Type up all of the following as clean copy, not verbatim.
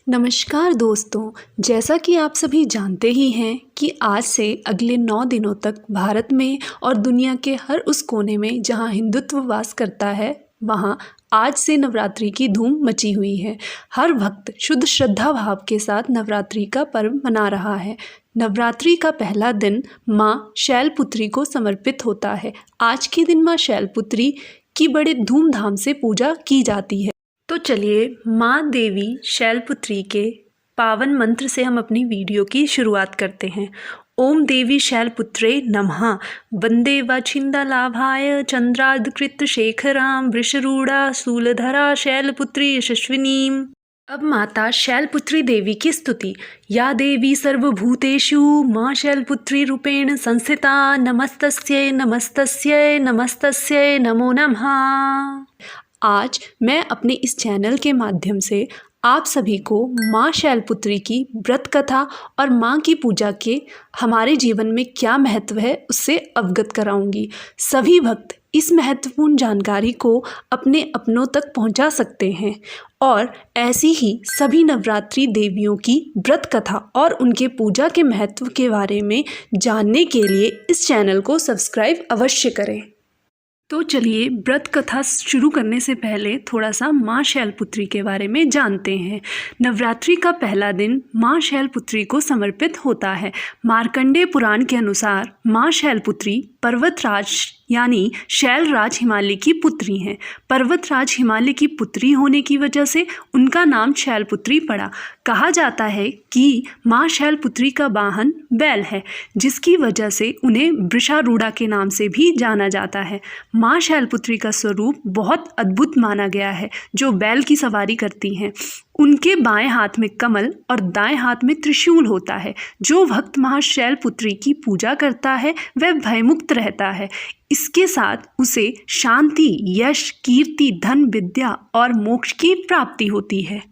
नमस्कार दोस्तों। जैसा कि आप सभी जानते ही हैं कि आज से अगले 9 दिनों तक भारत में और दुनिया के हर उस कोने में जहां हिंदुत्व वास करता है वहां आज से नवरात्रि की धूम मची हुई है। हर भक्त शुद्ध श्रद्धा भाव के साथ नवरात्रि का पर्व मना रहा है। नवरात्रि का पहला दिन माँ शैलपुत्री को समर्पित होता है। आज के दिन माँ शैलपुत्री की बड़े धूमधाम से पूजा की जाती है। तो चलिए माँ देवी शैलपुत्री के पावन मंत्र से हम अपनी वीडियो की शुरुआत करते हैं। ओम देवी शैलपुत्रे नमः। वंदे वाछिंदालाभाय चंद्रार्धकृत शेखरां वृषरूढ़ा शूलधरा शैलपुत्री यशस्विनीं। अब माता शैलपुत्री देवी की स्तुति। या देवी सर्वभूतेषु माँ शैलपुत्री रूपेण संस्थिता नमस्तस्यै नमस्तस्यै नमस्तस्यै नमो नमः। आज मैं अपने इस चैनल के माध्यम से आप सभी को माँ शैलपुत्री की व्रत कथा और माँ की पूजा के हमारे जीवन में क्या महत्व है उससे अवगत कराऊंगी। सभी भक्त इस महत्वपूर्ण जानकारी को अपने अपनों तक पहुंचा सकते हैं और ऐसी ही सभी नवरात्रि देवियों की व्रत कथा और उनके पूजा के महत्व के बारे में जानने के लिए इस चैनल को सब्सक्राइब अवश्य करें। तो चलिए व्रत कथा शुरू करने से पहले थोड़ा सा माँ शैलपुत्री के बारे में जानते हैं। नवरात्रि का पहला दिन माँ शैलपुत्री को समर्पित होता है। मार्कंडेय पुराण के अनुसार माँ शैलपुत्री पर्वतराज यानी शैलराज हिमालय की पुत्री हैं। पर्वतराज हिमालय की पुत्री होने की वजह से उनका नाम शैलपुत्री पड़ा। कहा जाता है कि माँ शैलपुत्री का वाहन बैल है, जिसकी वजह से उन्हें वृषारूढ़ा के नाम से भी जाना जाता है। माँ शैलपुत्री का स्वरूप बहुत अद्भुत माना गया है, जो बैल की सवारी करती हैं। उनके बाएं हाथ में कमल और दाएं हाथ में त्रिशूल होता है। जो भक्त माँ शैलपुत्री की पूजा करता है वह भयमुक्त रहता है। इसके साथ उसे शांति, यश, कीर्ति, धन, विद्या और मोक्ष की प्राप्ति होती है।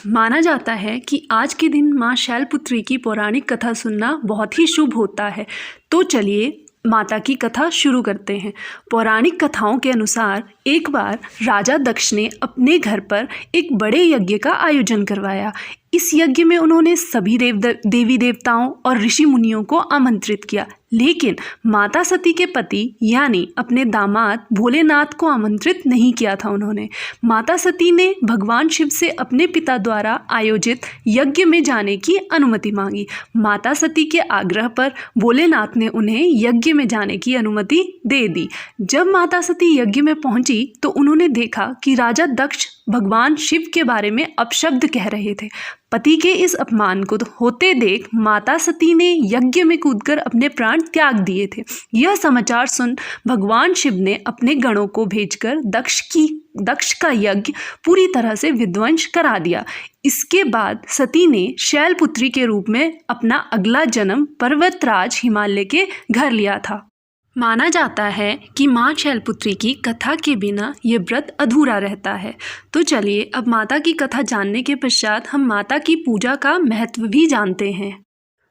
माना जाता है कि आज के दिन माँ शैलपुत्री की पौराणिक कथा सुनना बहुत ही शुभ होता है। तो चलिए माता की कथा शुरू करते हैं। पौराणिक कथाओं के अनुसार एक बार राजा दक्ष ने अपने घर पर एक बड़े यज्ञ का आयोजन करवाया। इस यज्ञ में उन्होंने सभी देवी देवताओं और ऋषि मुनियों को आमंत्रित किया, लेकिन माता सती के पति यानी अपने दामाद भोलेनाथ को आमंत्रित नहीं किया था उन्होंने। माता सती ने भगवान शिव से अपने पिता द्वारा आयोजित यज्ञ में जाने की अनुमति मांगी। माता सती के आग्रह पर भोलेनाथ ने उन्हें यज्ञ में जाने की अनुमति दे दी। जब माता सती यज्ञ में पहुंची तो उन्होंने देखा कि राजा दक्ष भगवान शिव के बारे में अपशब्द कह रहे थे। पति के इस अपमान को होते देख माता सती ने यज्ञ में कूदकर अपने प्राण त्याग दिए थे। यह समाचार सुन भगवान शिव ने अपने गणों को भेजकर दक्ष का यज्ञ पूरी तरह से विध्वंस करा दिया। इसके बाद सती ने शैलपुत्री के रूप में अपना अगला जन्म पर्वतराज हिमालय के घर लिया था। माना जाता है कि माँ शैलपुत्री की कथा के बिना ये व्रत अधूरा रहता है। तो चलिए अब माता की कथा जानने के पश्चात हम माता की पूजा का महत्व भी जानते हैं।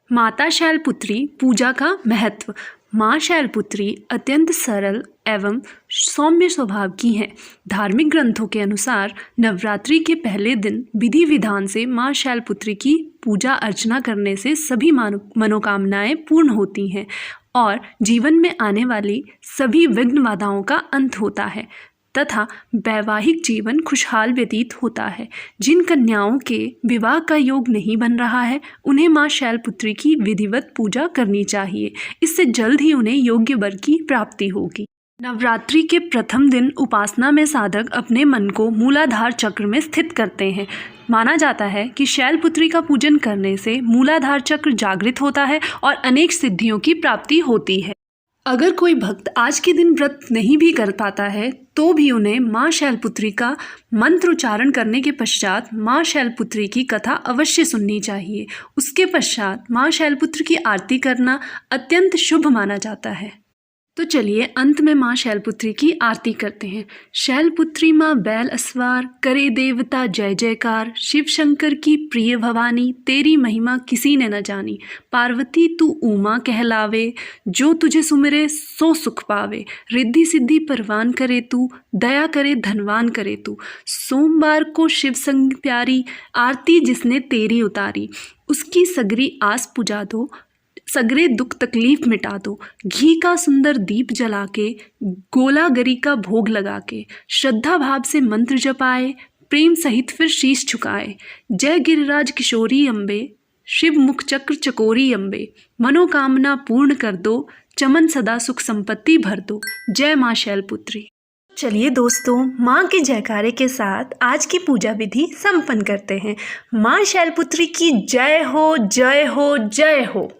माता शैलपुत्री पूजा का महत्व। माँ शैलपुत्री अत्यंत सरल एवं सौम्य स्वभाव की हैं। धार्मिक ग्रंथों के अनुसार नवरात्रि के पहले दिन विधि विधान से माँ शैलपुत्री की पूजा अर्चना करने से सभी मनोकामनाएं पूर्ण होती हैं और जीवन में आने वाली सभी विघ्न बाधाओं का अंत होता है तथा वैवाहिक जीवन खुशहाल व्यतीत होता है। जिन कन्याओं के विवाह का योग नहीं बन रहा है उन्हें माँ शैलपुत्री की विधिवत पूजा करनी चाहिए। इससे जल्द ही उन्हें योग्य वर की प्राप्ति होगी। नवरात्रि के प्रथम दिन उपासना में साधक अपने मन को मूलाधार चक्र में स्थित करते हैं। माना जाता है कि शैलपुत्री का पूजन करने से मूलाधार चक्र जागृत होता है और अनेक सिद्धियों की प्राप्ति होती है। अगर कोई भक्त आज के दिन व्रत नहीं भी कर पाता है तो भी उन्हें माँ शैलपुत्री का मंत्र उच्चारण करने के पश्चात माँ शैलपुत्री की कथा अवश्य सुननी चाहिए। उसके पश्चात माँ शैलपुत्री की आरती करना अत्यंत शुभ माना जाता है। तो चलिए अंत में माँ शैलपुत्री की आरती करते हैं। शैलपुत्री माँ बैल अस्वार, करे देवता जय जयकार। शिव शंकर की प्रिय भवानी, तेरी महिमा किसी ने न जानी। पार्वती तू उमा कहलावे, जो तुझे सुमिरे सो सुख पावे। रिद्धि सिद्धि परवान करे तू, दया करे धनवान करे तू। सोमवार को शिव संग प्यारी, आरती जिसने तेरी उतारी। उसकी सगरी आस पुजा दो, सगरे दुख तकलीफ मिटा दो। घी का सुंदर दीप जला के, गोला गरी का भोग लगा के। श्रद्धा भाव से मंत्र जपाए, प्रेम सहित फिर शीश झुकाए। जय गिरिराज किशोरी अम्बे, शिव मुख चक्र चकोरी अम्बे। मनोकामना पूर्ण कर दो, चमन सदा सुख संपत्ति भर दो। जय माँ शैलपुत्री। चलिए दोस्तों, माँ के जयकारे के साथ आज की पूजा विधि संपन्न करते हैं। माँ शैलपुत्री की जय हो, जय हो, जय हो।